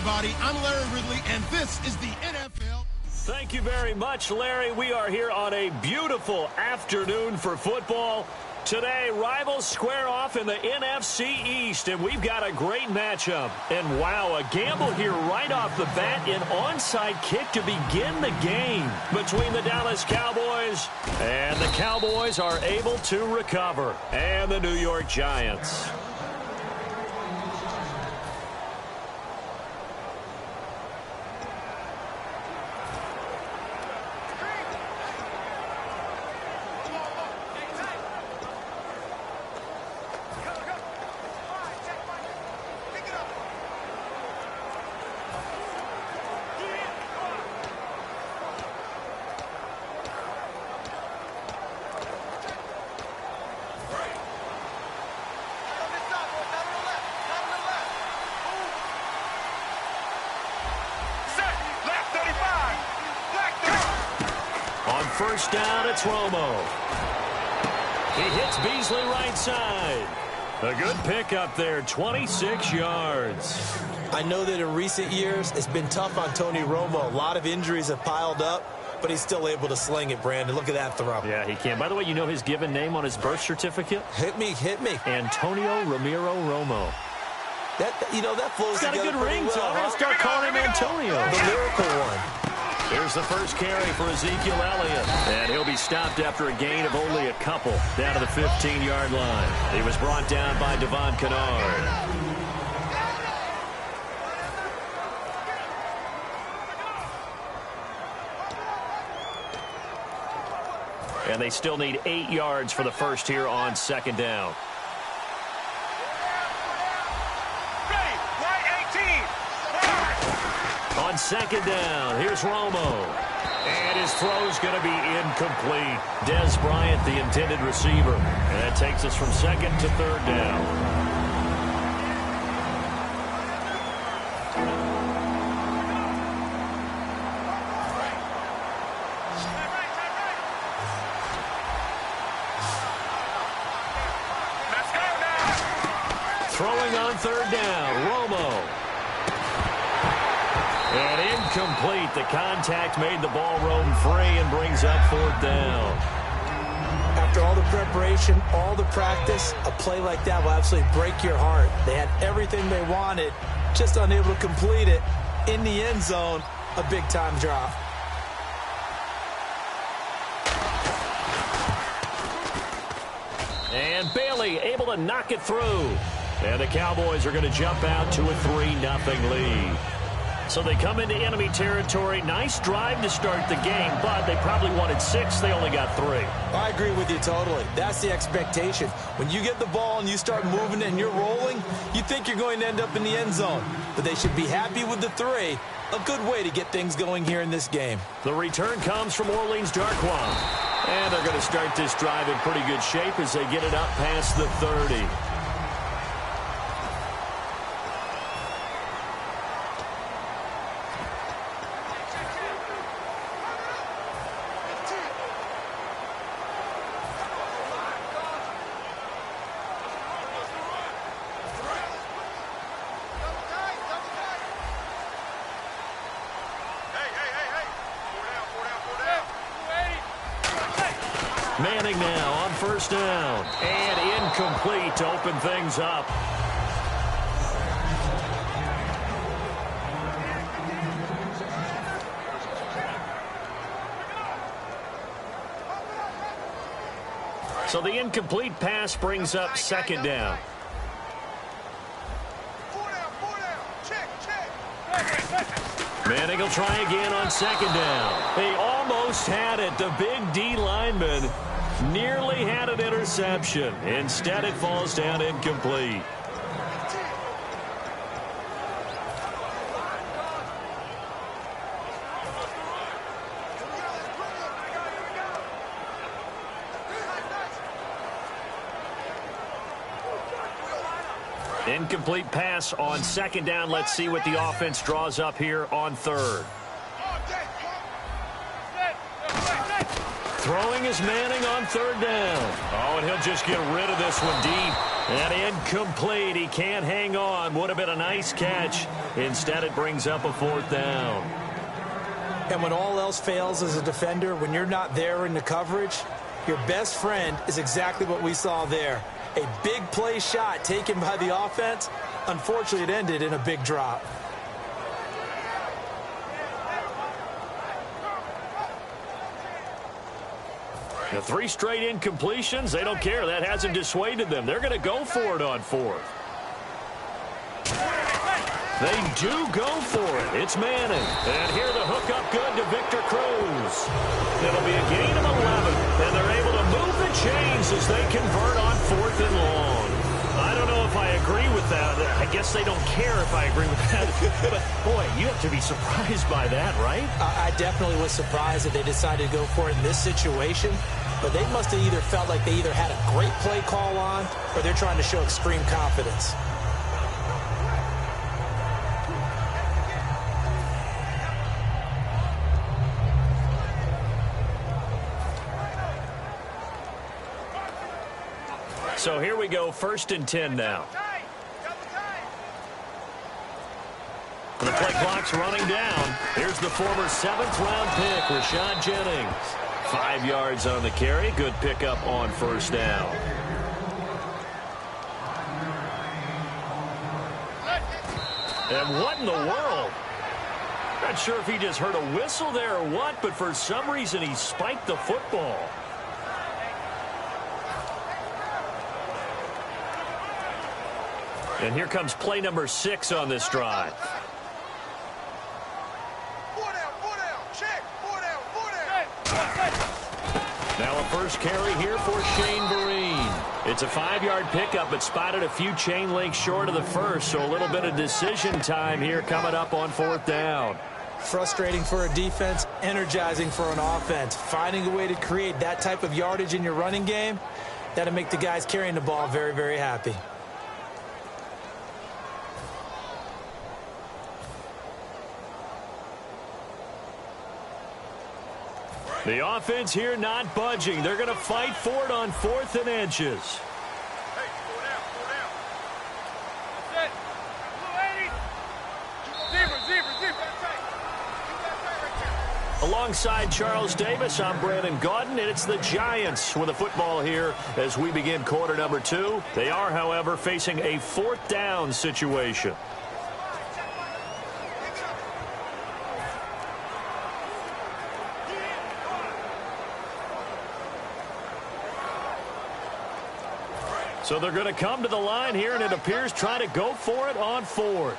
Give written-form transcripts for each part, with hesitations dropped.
everybody. I'm Larry Ridley, and this is the NFL. Thank you very much, Larry. We are here on a beautiful afternoon for football. Today, rivals square off in the NFC East, and we've got a great matchup. And wow, a gamble here right off the bat, an onside kick to begin the game between the Dallas Cowboys, and the Cowboys are able to recover, and the New York Giants. First down, it's Romo. He hits Beasley right side. A good pickup there, 26 yards. I know that in recent years, it's been tough on Tony Romo. A lot of injuries have piled up, but he's still able to sling it, Brandon. Look at that throw. Yeah, he can. By the way, you know his given name on his birth certificate? Hit me. Antonio Ramiro Romo. That flows together. He's got a good ring, so I'm going to start calling him Antonio. The lyrical one. Here's the first carry for Ezekiel Elliott. And he'll be stopped after a gain of only a couple down to the 15-yard line. He was brought down by Devon Kennard. And they still need 8 yards for the first here on second down. On second down, here's Romo. And his throw's going to be incomplete. Dez Bryant, the intended receiver. And that takes us from second to third down. Throwing on third down, Romo. And incomplete. The contact made the ball roam free and brings up fourth down. After all the preparation, all the practice, a play like that will absolutely break your heart. They had everything they wanted, just unable to complete it. In the end zone, a big-time drop. And Bailey able to knock it through. And the Cowboys are going to jump out to a 3-0 lead. So they come into enemy territory. Nice drive to start the game, but they probably wanted 6. They only got 3. I agree with you totally. That's the expectation. When you get the ball and you start moving and you're rolling, you think you're going to end up in the end zone. But they should be happy with the 3. A good way to get things going here in this game. The return comes from Orleans Darkwa. And they're going to start this drive in pretty good shape as they get it up past the 30. Manning now on first down. And incomplete to open things up. So the incomplete pass brings up second down. Manning will try again on second down. They almost had it. The big D lineman nearly had an interception. Instead, it falls down incomplete. Incomplete pass on second down. Let's see what the offense draws up here on third. Throwing is Manning on third down. Oh, and he'll just get rid of this one deep. And incomplete. He can't hang on. Would have been a nice catch. Instead, it brings up a 4th down. And when all else fails as a defender, when you're not there in the coverage, your best friend is exactly what we saw there. A big play shot taken by the offense. Unfortunately, it ended in a big drop. The 3 straight incompletions, they don't care. That hasn't dissuaded them. They're going to go for it on 4th. They do go for it. It's Manning. And here the hookup good to Victor Cruz. It'll be a gain of 11. And they're able to move the chains as they convert on 4th and long. I don't know if I agree with that. I guess they don't care if I agree with that. But, boy, you have to be surprised by that, right? I definitely was surprised that they decided to go for it in this situation. But they must have either felt like they either had a great play call on or they're trying to show extreme confidence. So here we go, 1st and 10 now. The play clock's running down. Here's the former 7th-round pick, Rashad Jennings. 5 yards on the carry. Good pickup on 1st down. And what in the world? Not sure if he just heard a whistle there or what, but for some reason he spiked the football. And here comes play number 6 on this drive. Now a first carry here for Shane Vereen. It's a 5-yard pickup, but spotted a few chain links short of the first, so a little bit of decision time here coming up on 4th down. Frustrating for a defense, energizing for an offense. Finding a way to create that type of yardage in your running game, that'll make the guys carrying the ball very, very happy. The offense here not budging. They're going to fight for it on 4th and inches. Hey, go down, go down. That's it. Zebra. Right there. Alongside Charles Davis, I'm Brandon Gaudin, and it's the Giants with the football here as we begin quarter number 2. They are, however, facing a 4th down situation. So they're going to come to the line here, and it appears try to go for it on 4th.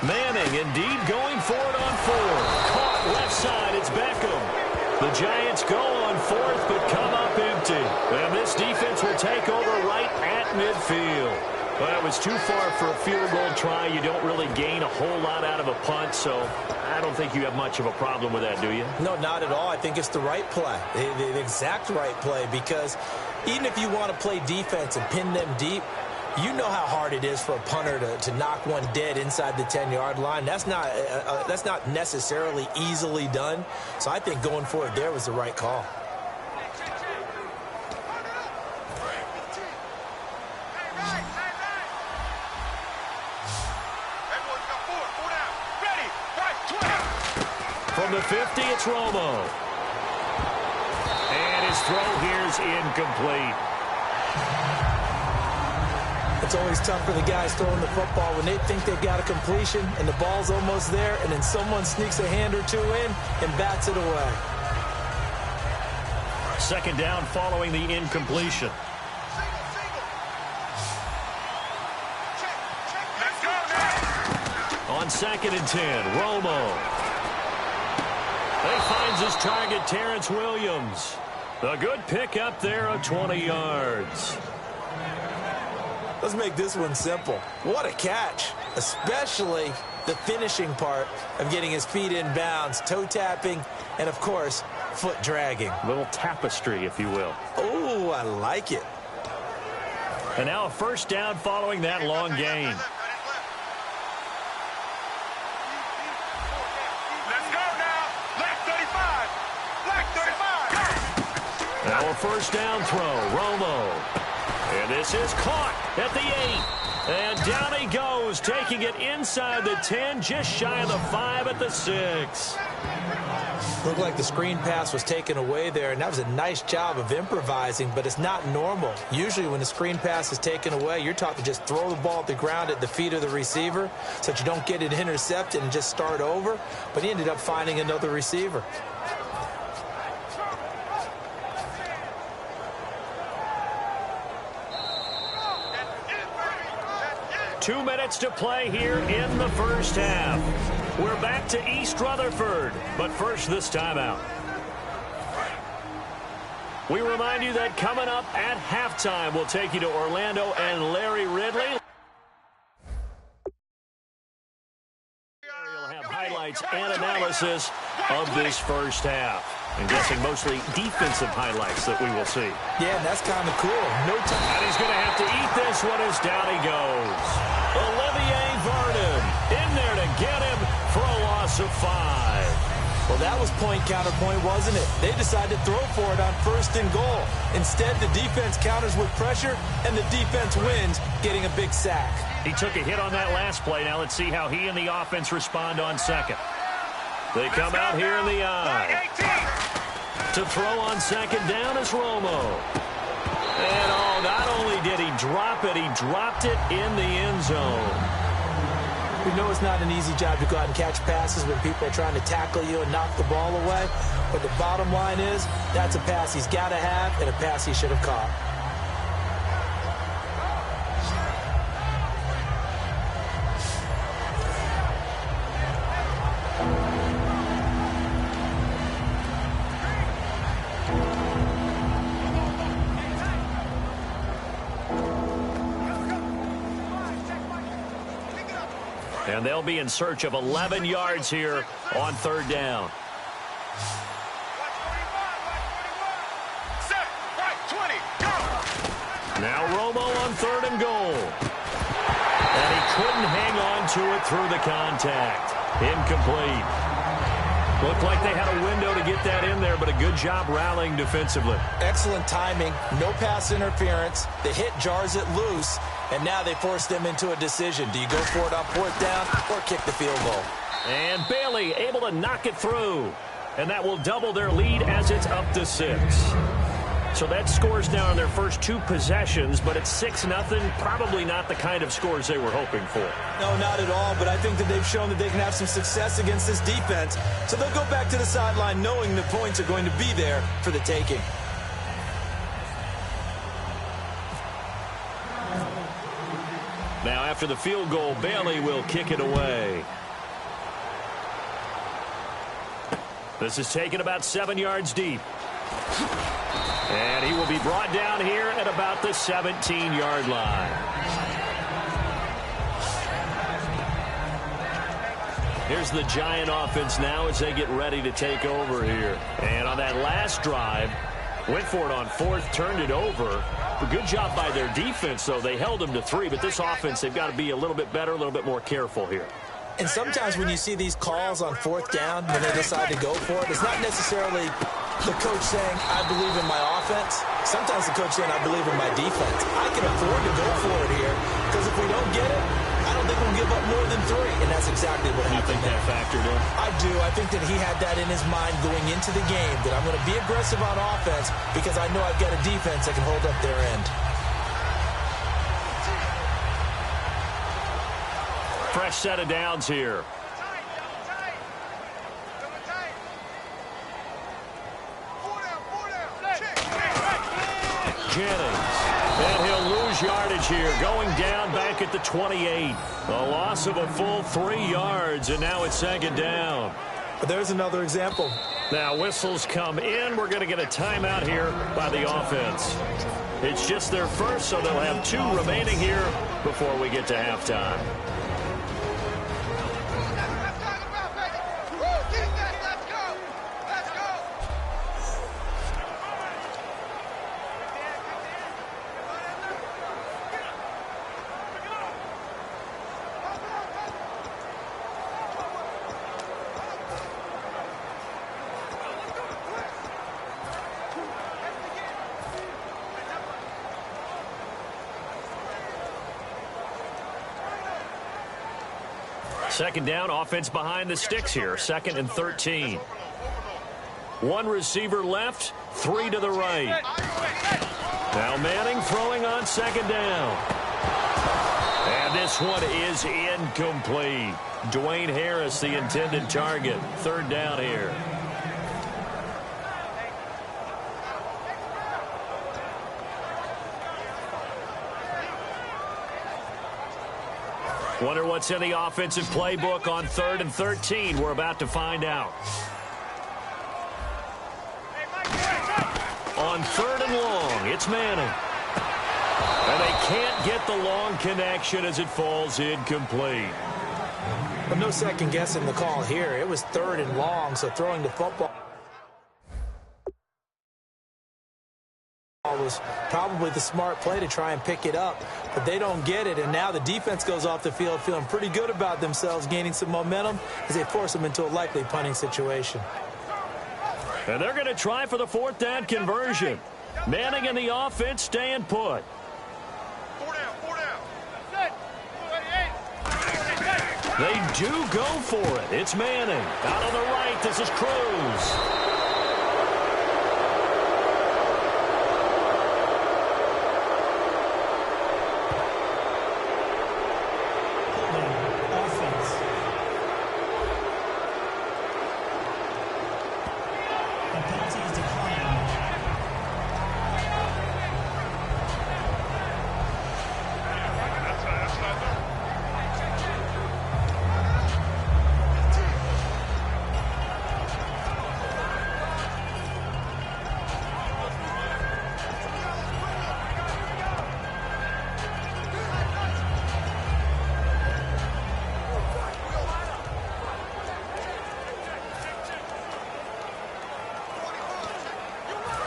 Manning indeed going for it on 4th. Caught left side, it's Beckham. The Giants go on 4th, but come up empty. And this defense will take over right at midfield. Well, it was too far for a field goal try. You don't really gain a whole lot out of a punt, so I don't think you have much of a problem with that, do you? No, not at all. I think it's the right play, the exact right play, because even if you want to play defense and pin them deep, you know how hard it is for a punter to knock one dead inside the 10-yard line. That's not necessarily easily done, so I think going for it there was the right call. From the 50, it's Romo. And his throw here's incomplete. It's always tough for the guys throwing the football when they think they've got a completion and the ball's almost there, and then someone sneaks a hand or two in and bats it away. 2nd down following the incompletion. On 2nd and 10, Romo. He finds his target, Terrence Williams. A good pick up there of 20 yards. Let's make this one simple. What a catch, especially the finishing part of getting his feet in bounds, toe tapping, and, of course, foot dragging. A little tapestry, if you will. Oh, I like it. And now a 1st down following that long gain. Now a first down throw, Romo. And this is caught at the 8. And down he goes, taking it inside the 10, just shy of the 5 at the 6. Looked like the screen pass was taken away there, and that was a nice job of improvising, but it's not normal. Usually when the screen pass is taken away, you're taught to just throw the ball at the ground at the feet of the receiver so that you don't get it intercepted and just start over, but he ended up finding another receiver. Two minutes to play here in the first half. We're back to East Rutherford, but first this timeout. We remind you that coming up at halftime, we'll take you to Orlando and Larry Ridley. You'll have highlights and analysis of this first half. I'm guessing mostly defensive highlights that we will see. Yeah, and that's kind of cool. No time. And he's going to have to eat this one as down he goes. Olivier Vernon in there to get him for a loss of 5. Well, that was point counterpoint, wasn't it? They decided to throw for it on first and goal. Instead, the defense counters with pressure, and the defense wins, getting a big sack. He took a hit on that last play. Now let's see how he and the offense respond on second. They come out here in the eye. To throw on second down is Romo. And oh, not only did he drop it, he dropped it in the end zone. We know it's not an easy job to go out and catch passes when people are trying to tackle you and knock the ball away. But the bottom line is, that's a pass he's got to have and a pass he should have caught. And they'll be in search of 11 yards here on third down. Set, right, 20, go! Now Romo on third and goal. And he couldn't hang on to it through the contact. Incomplete. Looked like they had a window to get that in there, but a good job rallying defensively. Excellent timing, no pass interference. The hit jars it loose, and now they force them into a decision. Do you go for it on fourth down or kick the field goal? And Bailey able to knock it through. And that will double their lead as it's up to 6. So that scores now in their first 2 possessions, but it's 6-0. Probably not the kind of scores they were hoping for. No, not at all, but I think that they've shown that they can have some success against this defense. So they'll go back to the sideline knowing the points are going to be there for the taking. Now after the field goal, Bailey will kick it away. This is taken about 7 yards deep. And he will be brought down here at about the 17-yard line. Here's the Giant offense now as they get ready to take over here. And on that last drive, went for it on fourth, turned it over. A good job by their defense, though. They held them to 3, but this offense, they've got to be a little bit better, a little bit more careful here. And sometimes when you see these calls on fourth down, when they decide to go for it, it's not necessarily the coach saying, I believe in my offense. Sometimes the coach saying, I believe in my defense. I can afford to go for it here, because if we don't get it, I don't think we'll give up more than 3. And that's exactly what happened. You think that factored in? I do. I think that he had that in his mind going into the game, that I'm going to be aggressive on offense because I know I've got a defense that can hold up their end. Fresh set of downs here. Jennings. And he'll lose yardage here, going down back at the 28. A loss of a full 3 yards, and now it's second down. But there's another example. Now whistles come in. We're going to get a timeout here by the offense. It's just their first, so they'll have 2 remaining here before we get to halftime. Second down, offense behind the sticks here. 2nd and 13. One receiver left, 3 to the right. Now Manning throwing on 2nd down. And this one is incomplete. Dwayne Harris, the intended target. 3rd down here. Wonder what's in the offensive playbook on 3rd and 13. We're about to find out. On 3rd and long, it's Manning. And they can't get the long connection as it falls incomplete. Well, no second guessing the call here. It was 3rd and long, so throwing the football was probably the smart play to try and pick it up, but they don't get it, and now the defense goes off the field feeling pretty good about themselves, gaining some momentum as they force them into a likely punting situation. And they're going to try for the 4th down conversion. Manning and the offense staying put. 4 down, 4 down. They do go for it. It's Manning. Out on the right, this is Cruz.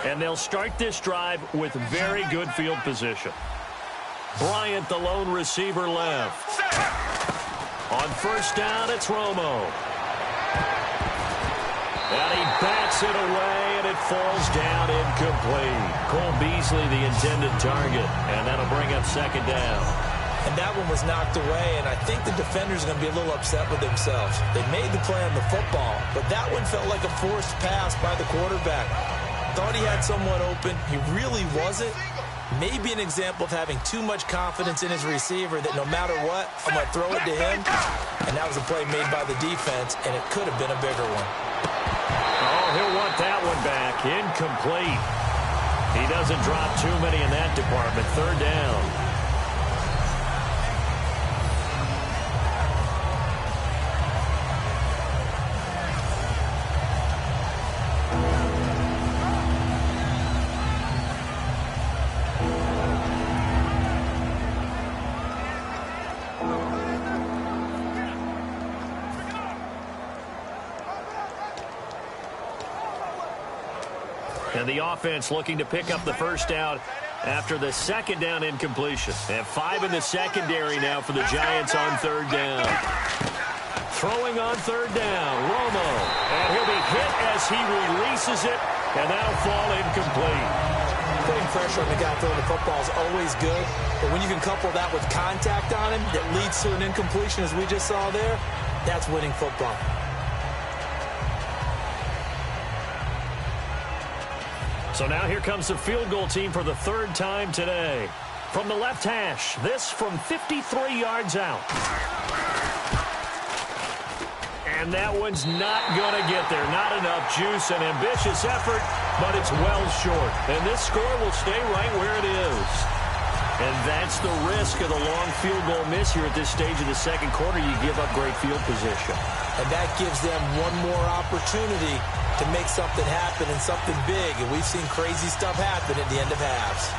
And they'll start this drive with very good field position. Bryant, the lone receiver, left. On 1st down, it's Romo. And he bats it away, and it falls down incomplete. Cole Beasley, the intended target, and that'll bring up 2nd down. And that one was knocked away, and I think the defender's going to be a little upset with themselves. They made the play on the football, but that one felt like a forced pass by the quarterback. Thought he had someone open. He really wasn't. Maybe an example of having too much confidence in his receiver that no matter what, I'm going to throw it to him. And that was a play made by the defense, and it could have been a bigger one. Oh, he'll want that one back. Incomplete. He doesn't drop too many in that department. 3rd down. And the offense looking to pick up the 1st down after the 2nd down incompletion. They have 5 in the secondary now for the Giants on 3rd down. Throwing on 3rd down, Romo. And he'll be hit as he releases it, and that'll fall incomplete. Putting pressure on the guy throwing the football is always good, but when you can couple that with contact on him that leads to an incompletion, as we just saw there, that's winning football. So now here comes the field goal team for the 3rd time today. From the left hash, this from 53 yards out. And that one's not going to get there. Not enough juice, an ambitious effort, but it's well short. And this score will stay right where it is. And that's the risk of the long field goal miss here at this stage of the 2nd quarter. You give up great field position. And that gives them one more opportunity to make something happen and something big. And we've seen crazy stuff happen at the end of halves.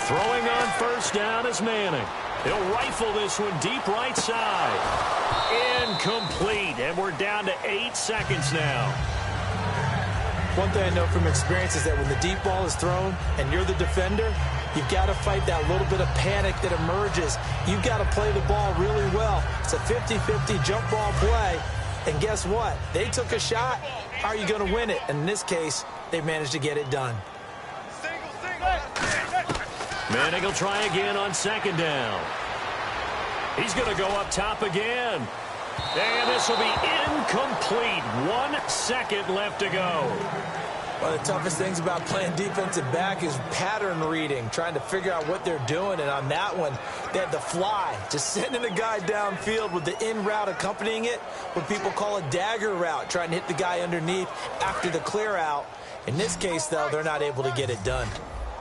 Throwing on 1st down is Manning. He'll rifle this one deep right side. Incomplete, and we're down to 8 seconds now. One thing I know from experience is that when the deep ball is thrown and you're the defender, you've got to fight that little bit of panic that emerges. You've got to play the ball really well. It's a 50-50 jump ball play. And guess what? They took a shot, how are you going to win it? And in this case, they managed to get it done. Manning will try again on second down. He's going to go up top again. And this will be incomplete. 1 second left to go. One of the toughest things about playing defensive back is pattern reading, trying to figure out what they're doing. And on that one, they had the fly, just sending the guy downfield with the in route accompanying it, what people call a dagger route, trying to hit the guy underneath after the clear out. In this case, though, they're not able to get it done.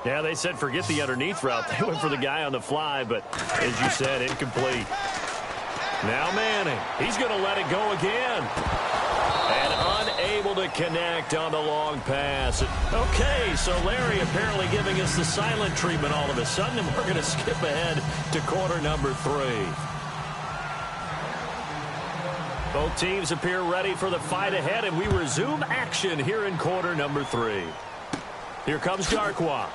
Yeah, they said forget the underneath route. They went for the guy on the fly, but as you said, incomplete. Now Manning. He's going to let it go again. And unable to connect on the long pass. Okay, so Larry apparently giving us the silent treatment all of a sudden, and we're going to skip ahead to quarter number 3. Both teams appear ready for the fight ahead, and we resume action here in quarter number 3. Here comes Darkwa.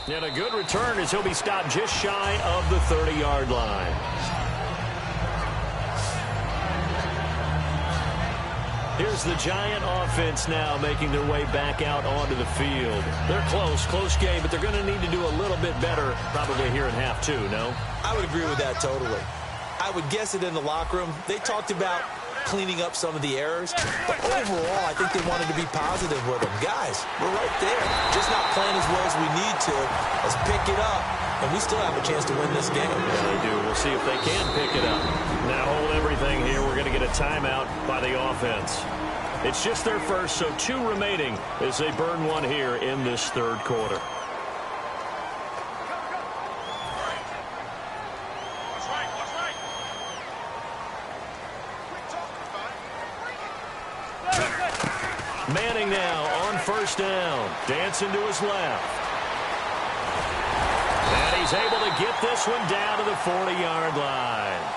And a good return as he'll be stopped just shy of the 30-yard line. Here's the Giant offense now making their way back out onto the field. They're close game, but they're going to need to do a little bit better probably here in half 2, no? I would agree with that totally. I would guess it in the locker room. They talked about cleaning up some of the errors, but overall, I think they wanted to be positive with them. Guys, we're right there. Just not playing as well as we need to. Let's pick it up, and we still have a chance to win this game. Yeah, they do. We'll see if they can pick it up. Now hold everything here. We're going to get a timeout by the offense. It's just their first, so 2 remaining as they burn 1 here in this third quarter. Manning now on first down. Dancing to his left. And he's able to get this one down to the 40-yard line.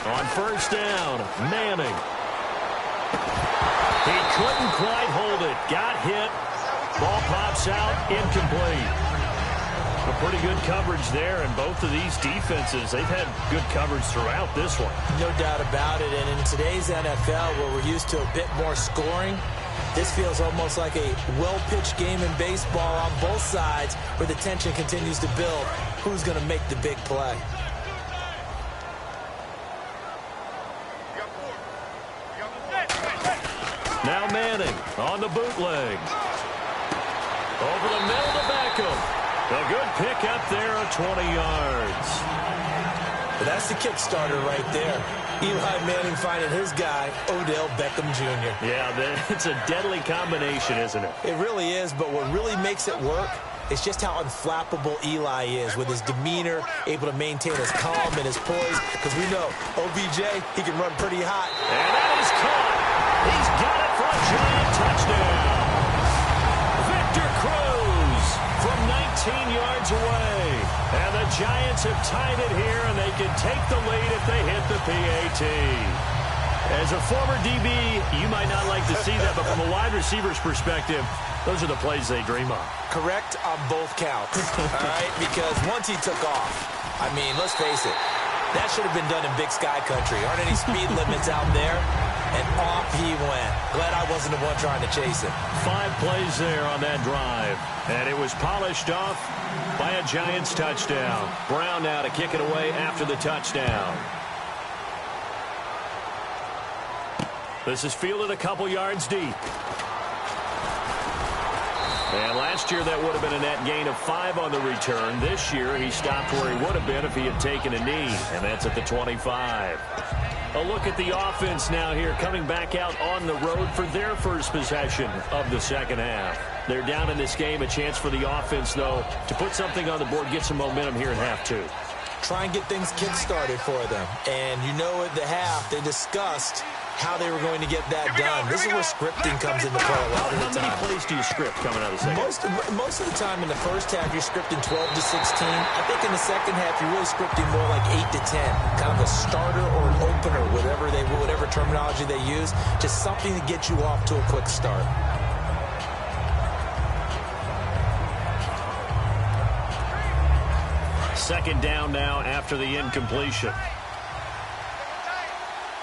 On first down, Manning. He couldn't quite hold it. Got hit. Ball pops out. Incomplete. A pretty good coverage there, and both of these defenses, they've had good coverage throughout this one. No doubt about it, and in today's NFL, where we're used to a bit more scoring, this feels almost like a well-pitched game in baseball on both sides, where the tension continues to build. Who's going to make the big play? Now Manning on the bootleg. Over the middle to Beckham. A good pick up there of 20 yards. But that's the kick starter right there. Eli Manning finding his guy, Odell Beckham Jr. Yeah, it's a deadly combination, isn't it? It really is, but what really makes it work is just how unflappable Eli is with his demeanor, able to maintain his calm and his poise, because we know OBJ, he can run pretty hot. And that is caught. He's got it for a Giant touchdown. Victor Cruz from 19 yards away. And the Giants have tied it here, and they can take the lead if they hit the PAT. As a former DB, you might not like to see that, but from a wide receiver's perspective, those are the plays they dream of. Correct on both counts, all right? Because once he took off, I mean, let's face it, that should have been done in Big Sky Country. Aren't any speed limits out there? And off he went. Glad I wasn't the one trying to chase him. 5 plays there on that drive. And it was polished off by a Giants touchdown. Brown now to kick it away after the touchdown. This is fielded a couple yards deep. And last year, that would have been a net gain of 5 on the return. This year, he stopped where he would have been if he had taken a knee, and that's at the 25. A look at the offense now here, coming back out on the road for their first possession of the second half. They're down in this game. A chance for the offense, though, to put something on the board, get some momentum here in half two. Try and get things kick-started for them. And you know at the half, they discussed how they were going to get that done. This is where scripting comes into play a lot of the time. How many plays do you script coming out of the second? Most of the time in the first half, you're scripting 12 to 16. I think in the second half, you're really scripting more like 8 to 10. Kind of a starter or an opener, whatever terminology they use. Just something to get you off to a quick start. Second down now after the incompletion.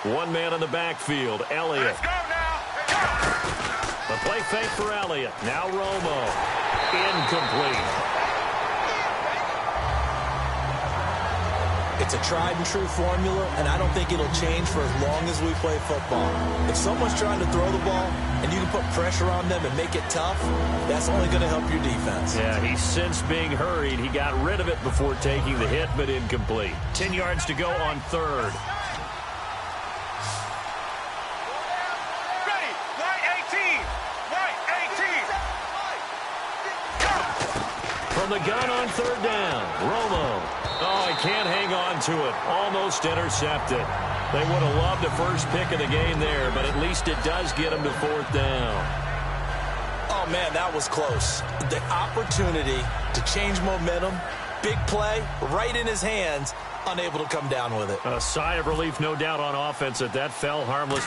One man in the backfield, Elliott. Let's go now. The play fake for Elliott. Now Romo. Incomplete. It's a tried-and-true formula, and I don't think it'll change for as long as we play football. If someone's trying to throw the ball and you can put pressure on them and make it tough, that's only going to help your defense. Yeah, he's since being hurried. He got rid of it before taking the hit, but incomplete. 10 yards to go on third. Ready. White 18. White 18. From the gun on third down, Romo. Oh, he can't hang on to it. Almost intercepted. They would have loved the first pick of the game there, but at least it does get him to fourth down. Oh, man, that was close. The opportunity to change momentum, big play, right in his hands, unable to come down with it. A sigh of relief, no doubt, on offense that fell harmless.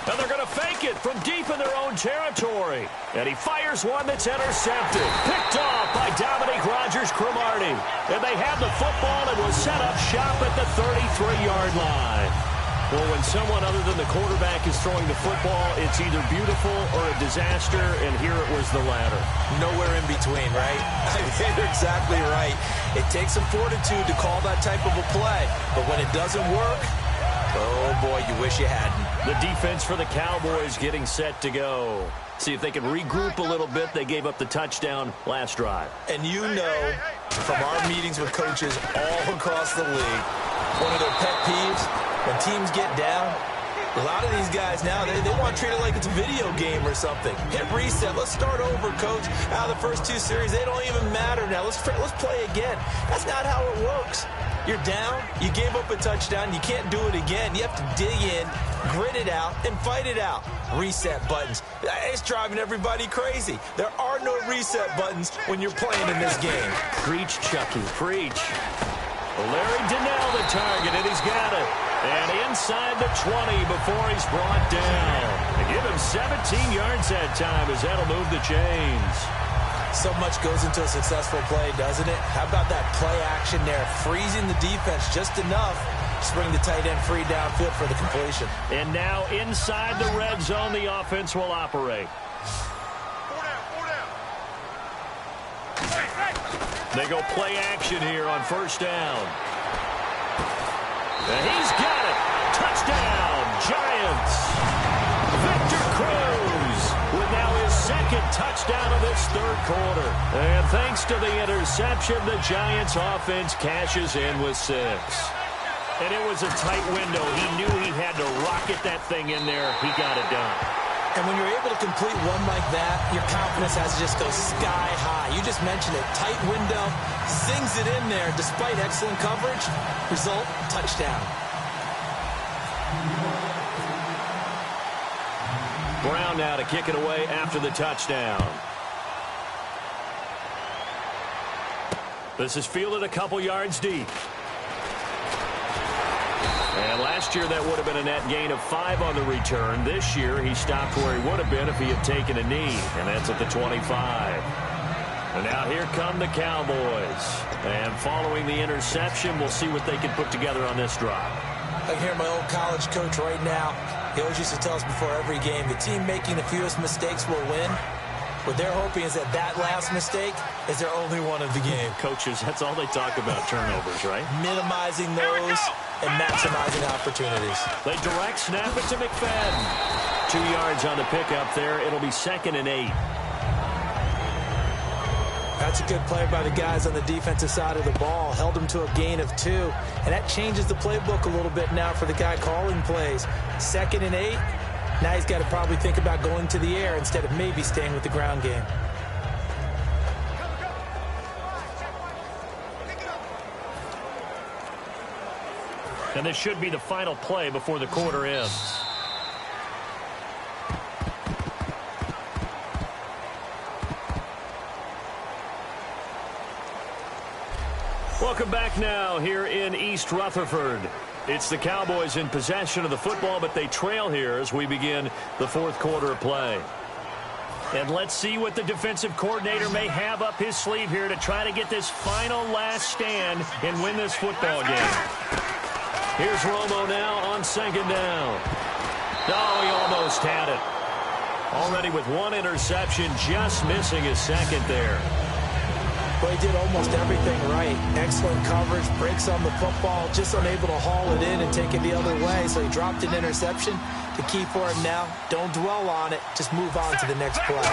And they're going to fake it from deep in their own territory. And he fires one that's intercepted. Picked off by Dominique Rodgers-Cromartie. And they have the football and will set up shop at the 33-yard line. Well, when someone other than the quarterback is throwing the football, it's either beautiful or a disaster, and here it was the latter. Nowhere in between, right? You're exactly right. It takes some fortitude to call that type of a play. But when it doesn't work, oh, boy, you wish you hadn't. The defense for the Cowboys getting set to go. See if they can regroup a little bit. They gave up the touchdown last drive. And you know from our meetings with coaches all across the league, one of their pet peeves, when teams get down, a lot of these guys now, they want to treat it like it's a video game or something. Hit reset. Let's start over, coach. Out of the first two series, they don't even matter now. Let's play again. That's not how it works. You're down. You gave up a touchdown. You can't do it again. You have to dig in, grit it out, and fight it out. Reset buttons. It's driving everybody crazy. There are no reset buttons when you're playing in this game. Preach, Chucky. Preach. Larry Donnell the target, and he's got it. And inside the 20 before he's brought down. They give him 17 yards that time as that'll move the chains. So much goes into a successful play, doesn't it? How about that play action there? Freezing the defense just enough to bring the tight end free downfield for the completion. And now inside the red zone, the offense will operate. Four down. They go play action here on first down. And he's got it. Touchdown, Giants. Victor Cruz with now his second touchdown of this third quarter. And thanks to the interception, the Giants offense cashes in with 6. And it was a tight window. He knew he had to rocket that thing in there. He got it done. And when you're able to complete one like that, your confidence has to just go sky high. You just mentioned it. Tight window, sings it in there despite excellent coverage. Result, touchdown. Brown now to kick it away after the touchdown. This is fielded a couple yards deep. And last year, that would have been a net gain of 5 on the return. This year, he stopped where he would have been if he had taken a knee, and that's at the 25. And now here come the Cowboys. And following the interception, we'll see what they can put together on this drive. I hear my old college coach right now. He always used to tell us before every game, the team making the fewest mistakes will win. What they're hoping is that last mistake is their only one of the game. Coaches, that's all they talk about, turnovers, right? Minimizing those and maximizing opportunities. They direct snap it to McFadden. 2 yards on the pickup there. It'll be 2nd and 8. That's a good play by the guys on the defensive side of the ball. Held them to a gain of 2. And that changes the playbook a little bit now for the guy calling plays. 2nd and 8. Now he's got to probably think about going to the air instead of maybe staying with the ground game. And this should be the final play before the quarter ends. Welcome back now here in East Rutherford. It's the Cowboys in possession of the football, but they trail here as we begin the fourth quarter of play. And let's see what the defensive coordinator may have up his sleeve here to try to get this final last stand and win this football game. Here's Romo now on 2nd down. Oh, he almost had it. Already with 1 interception, just missing his 2nd there. Well, he did almost everything right. Excellent coverage, breaks on the football, just unable to haul it in and take it the other way. So he dropped an interception. The key for him now, don't dwell on it. Just move on to the next play.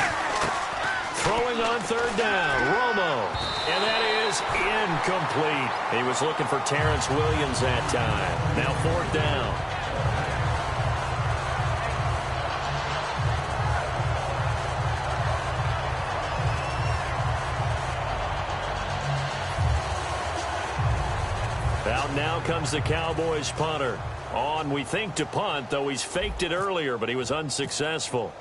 Throwing on 3rd down, Romo. And that is incomplete. He was looking for Terrence Williams that time. Now 4th down. Out now comes the Cowboys punter. On, we think, to punt, though he's faked it earlier, but he was unsuccessful.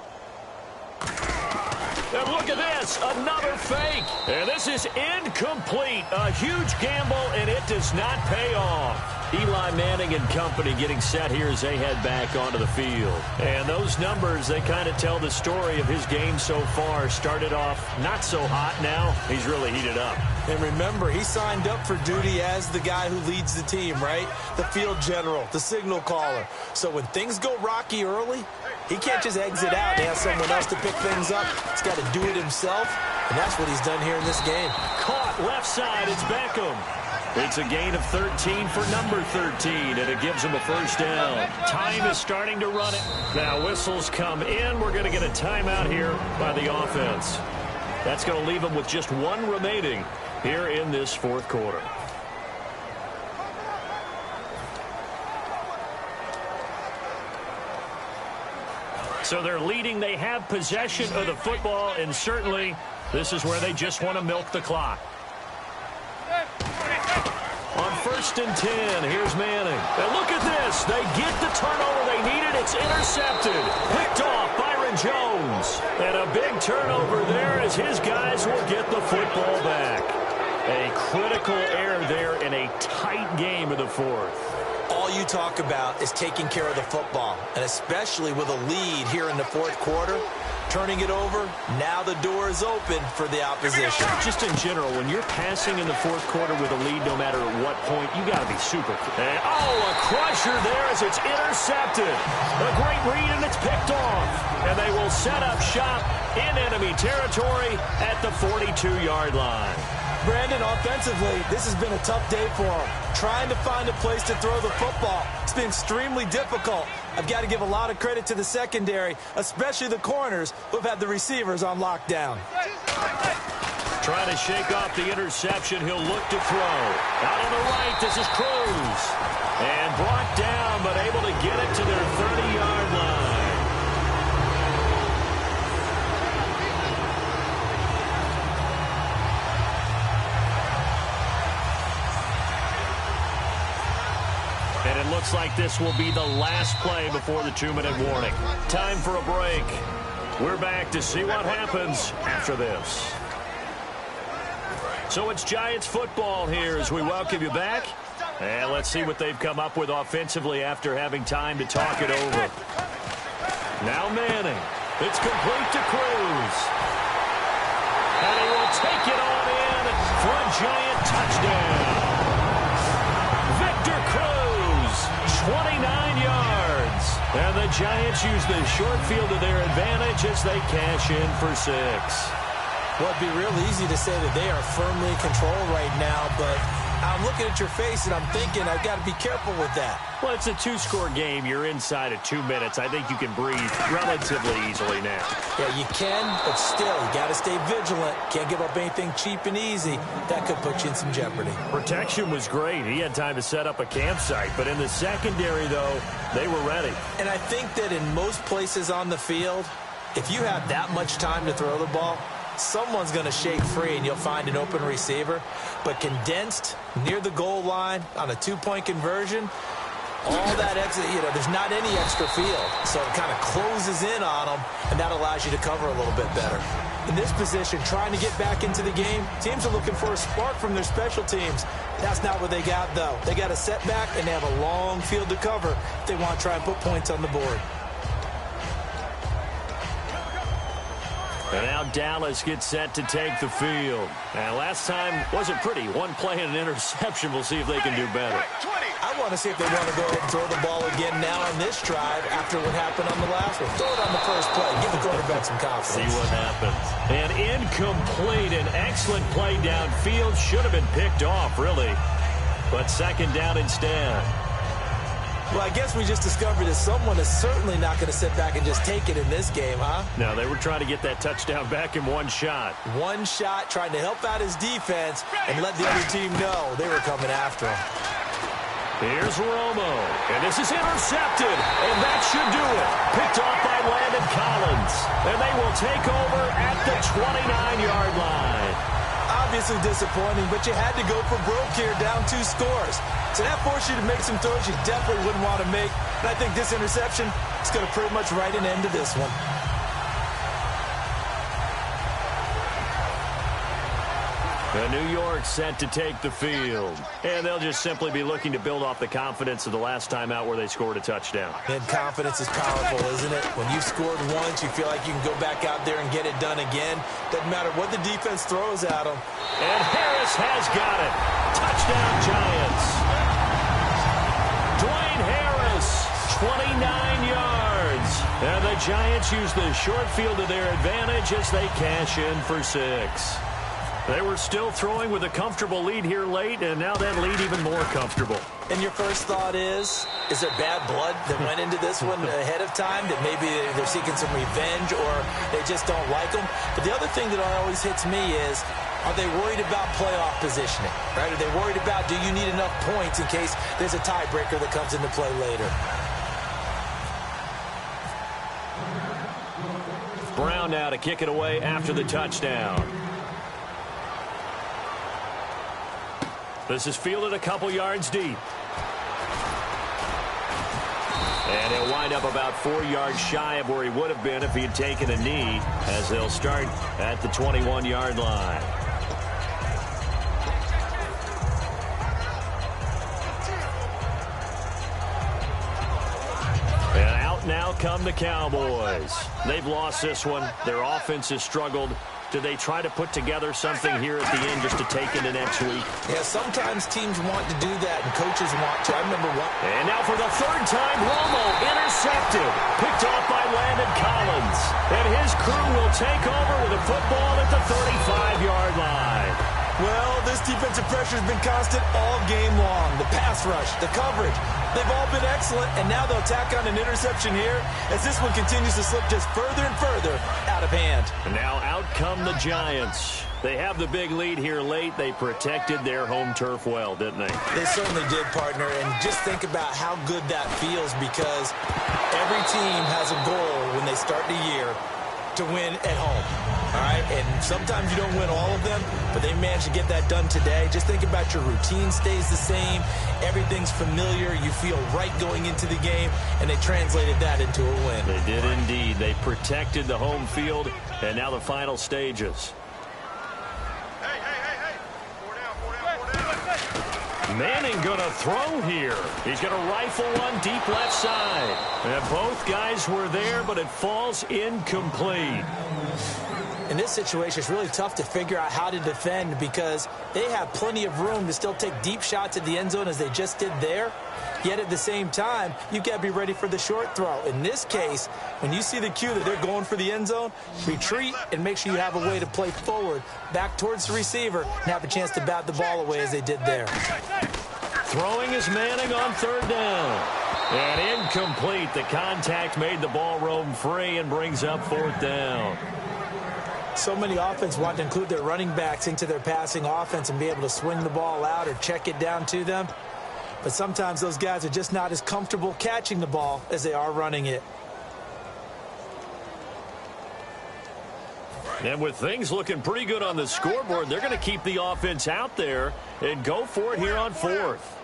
And look at this, another fake. And this is incomplete. A huge gamble, and it does not pay off. Eli Manning and company getting set here as they head back onto the field. And those numbers, they kind of tell the story of his game so far. Started off not so hot. Now he's really heated up. And remember, he signed up for duty as the guy who leads the team, right? The field general, the signal caller. So when things go rocky early, he can't just exit out and ask someone else to pick things up. He's got to do it himself, and that's what he's done here in this game. Caught left side, it's Beckham. It's a gain of 13 for number 13, and it gives him a 1st down. Time is starting to run it. Now whistles come in. We're going to get a timeout here by the offense. That's going to leave them with just 1 remaining here in this fourth quarter. So they're leading. They have possession of the football, and certainly this is where they just want to milk the clock. On 1st and 10, here's Manning. And look at this. They get the turnover they needed. It's intercepted. Picked off Byron Jones. And a big turnover there as his guys will get the football back. A critical error there in a tight game of the fourth. All you talk about is taking care of the football, and especially with a lead here in the fourth quarter. Turning it over, now the door is open for the opposition. Just in general, when you're passing in the fourth quarter with a lead, no matter at what point, you got to be super. And, a crusher there as it's intercepted. A great read, and it's picked off. And they will set up shop in enemy territory at the 42-yard line. Brandon, offensively, this has been a tough day for him. Trying to find a place to throw the football. It's been extremely difficult. I've got to give a lot of credit to the secondary, especially the corners who've had the receivers on lockdown. Trying to shake off the interception. He'll look to throw. Out on the right, this is Cruz. And brought down, but able to get it to their 30-yard line. And it looks like this will be the last play before the 2-minute warning. Time for a break. We're back to see what happens after this. So it's Giants football here as we welcome you back. And let's see what they've come up with offensively after having time to talk it over. Now Manning. It's complete to Cruz. And he will take it on in for a Giant touchdown. Victor Cruz, 29 yards. And the Giants use the short field to their advantage as they cash in for 6. Well, it'd be real easy to say that they are firmly in control right now, but I'm looking at your face, and I'm thinking I've got to be careful with that. Well, it's a two-score game. You're inside of 2 minutes. I think you can breathe relatively easily now. Yeah, you can, but still, you got to stay vigilant. Can't give up anything cheap and easy. That could put you in some jeopardy. Protection was great. He had time to set up a campsite. But in the secondary, though, they were ready. And I think that in most places on the field, if you have that much time to throw the ball, someone's going to shake free and you'll find an open receiver. But condensed near the goal line on a two-point conversion, all that extra, there's not any extra field. So it kind of closes in on them, and that allows you to cover a little bit better. In this position, trying to get back into the game, teams are looking for a spark from their special teams. That's not what they got, though. They got a setback, and they have a long field to cover if they want to try and put points on the board. And now Dallas gets set to take the field. And last time wasn't pretty. One play and an interception. We'll see if they can do better. I want to see if they want to go ahead and throw the ball again now on this drive after what happened on the last one. Throw it on the first play. Give the quarterback some confidence. See what happens. And incomplete. An excellent play downfield. Should have been picked off, really. But second down instead. Well, I guess we just discovered that someone is certainly not going to sit back and just take it in this game, huh? No, they were trying to get that touchdown back in one shot. One shot, trying to help out his defense and let the other team know they were coming after him. Here's Romo, and this is intercepted, and that should do it. Picked off by Landon Collins, and they will take over at the 29-yard line. Obviously disappointing, but you had to go for broke here, down 2 scores. So that forced you to make some throws you definitely wouldn't want to make. And I think this interception is going to pretty much write an end to this one. And New York set to take the field. And they'll just simply be looking to build off the confidence of the last time out where they scored a touchdown. And confidence is powerful, isn't it? When you've scored once, you feel like you can go back out there and get it done again. Doesn't matter what the defense throws at them. And Harris has got it. Touchdown, Giants. Dwayne Harris, 29 yards. And the Giants use the short field to their advantage as they cash in for 6. They were still throwing with a comfortable lead here late, and now that lead even more comfortable. And your first thought is there bad blood that went into this one ahead of time, that maybe they're seeking some revenge or they just don't like them? But the other thing that always hits me is, are they worried about playoff positioning? Right? Are they worried about, do you need enough points in case there's a tiebreaker that comes into play later? Brown now to kick it away after the touchdown. This is fielded a couple yards deep. And he'll wind up about 4 yards shy of where he would have been if he had taken a knee, as they'll start at the 21-yard line. And out now come the Cowboys. They've lost this one. Their offense has struggled. Do they try to put together something here at the end just to take into next week? Yeah, sometimes teams want to do that, and coaches want to. I remember one. And now for the third time, Romo intercepted. Picked off by Landon Collins. And his crew will take over with a football at the 35-yard line. Well, this defensive pressure has been constant all game long. The pass rush, the coverage, they've all been excellent, and now they'll tack on an interception here as this one continues to slip just further and further out of hand. And now out come the Giants. They have the big lead here late. They protected their home turf well, didn't they? They certainly did, partner, and just think about how good that feels, because every team has a goal when they start the year to win at home. All right, and sometimes you don't win all of them, but they managed to get that done today. Just think about your routine stays the same. Everything's familiar. You feel right going into the game, and they translated that into a win. They did indeed. They protected the home field, and now the final stages. Hey. 4 down. Manning going to throw here. He's going to rifle one deep left side. And both guys were there, but it falls incomplete. In this situation, it's really tough to figure out how to defend because they have plenty of room to still take deep shots at the end zone as they just did there. Yet at the same time, you've got to be ready for the short throw. In this case, when you see the cue that they're going for the end zone, retreat and make sure you have a way to play forward, back towards the receiver, and have a chance to bat the ball away as they did there. Throwing is Manning on third down. And incomplete. The contact made the ball roam free and brings up fourth down. So many offenses want to include their running backs into their passing offense and be able to swing the ball out or check it down to them. But sometimes those guys are just not as comfortable catching the ball as they are running it. And with things looking pretty good on the scoreboard, they're going to keep the offense out there and go for it here on fourth.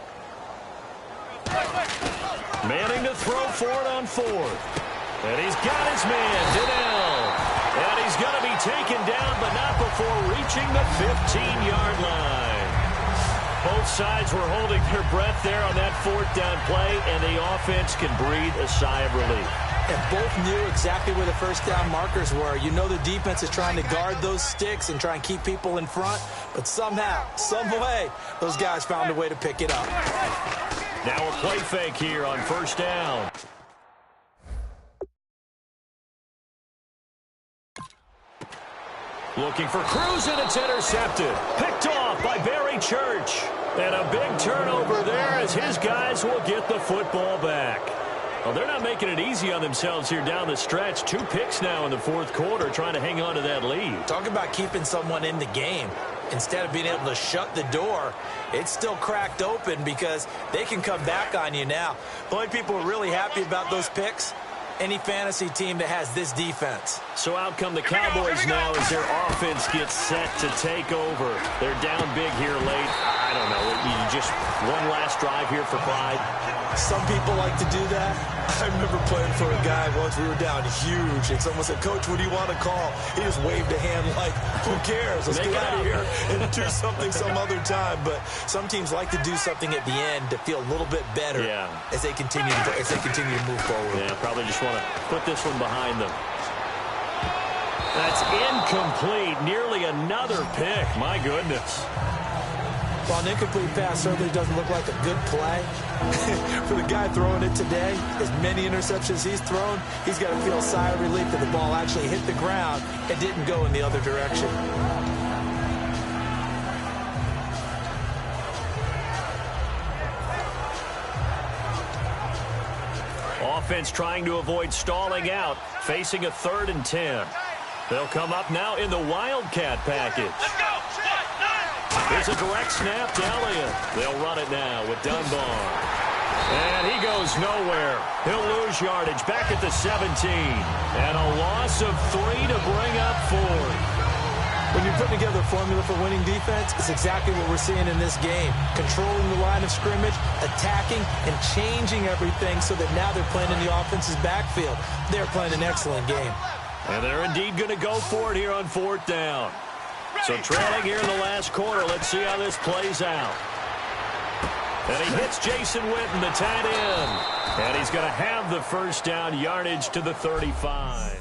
Manning to throw for it on fourth. And he's got his man, Donnell. And he's going to be taken down, but not before reaching the 15-yard line. Both sides were holding their breath there on that fourth down play, and the offense can breathe a sigh of relief. And both knew exactly where the first down markers were. You know the defense is trying to guard those sticks and try and keep people in front, but somehow, some way, those guys found a way to pick it up. Now a play fake here on first down. Looking for Cruz, and it's intercepted. Picked off by Barry Church. And a big turnover there as his guys will get the football back. Well, they're not making it easy on themselves here down the stretch. 2 picks now in the fourth quarter trying to hang on to that lead. Talk about keeping someone in the game. Instead of being able to shut the door, it's still cracked open because they can come back on you now. The only people who are really happy about those picks, any fantasy team that has this defense. So out come the Cowboys now as their offense gets set to take over. They're down big here late. I don't know. You just one last drive here for pride. Some people like to do that. I remember playing for a guy once. We were down huge, and someone said, "Coach, what do you want to call?" He just waved a hand like, "Who cares? Let's get out of here and do something some other time." But some teams like to do something at the end to feel a little bit better as they continue to move forward. Yeah, probably just want to put this one behind them. That's incomplete. Nearly another pick. My goodness. Well, an incomplete pass certainly doesn't look like a good play. For the guy throwing it today, as many interceptions he's thrown, he's got to feel a sigh of relief that the ball actually hit the ground and didn't go in the other direction. Offense trying to avoid stalling out, facing a 3rd and 10. They'll come up now in the Wildcat package. Here's a direct snap to Elliott. They'll run it now with Dunbar. And he goes nowhere. He'll lose yardage back at the 17. And a loss of 3 to bring up 4. When you're putting together a formula for winning defense, it's exactly what we're seeing in this game. Controlling the line of scrimmage, attacking, and changing everything so that now they're playing in the offense's backfield. They're playing an excellent game. And they're indeed going to go for it here on 4th down. So trailing here in the last quarter. Let's see how this plays out. And he hits Jason Witten, the tight end. And he's going to have the first down, yardage to the 35.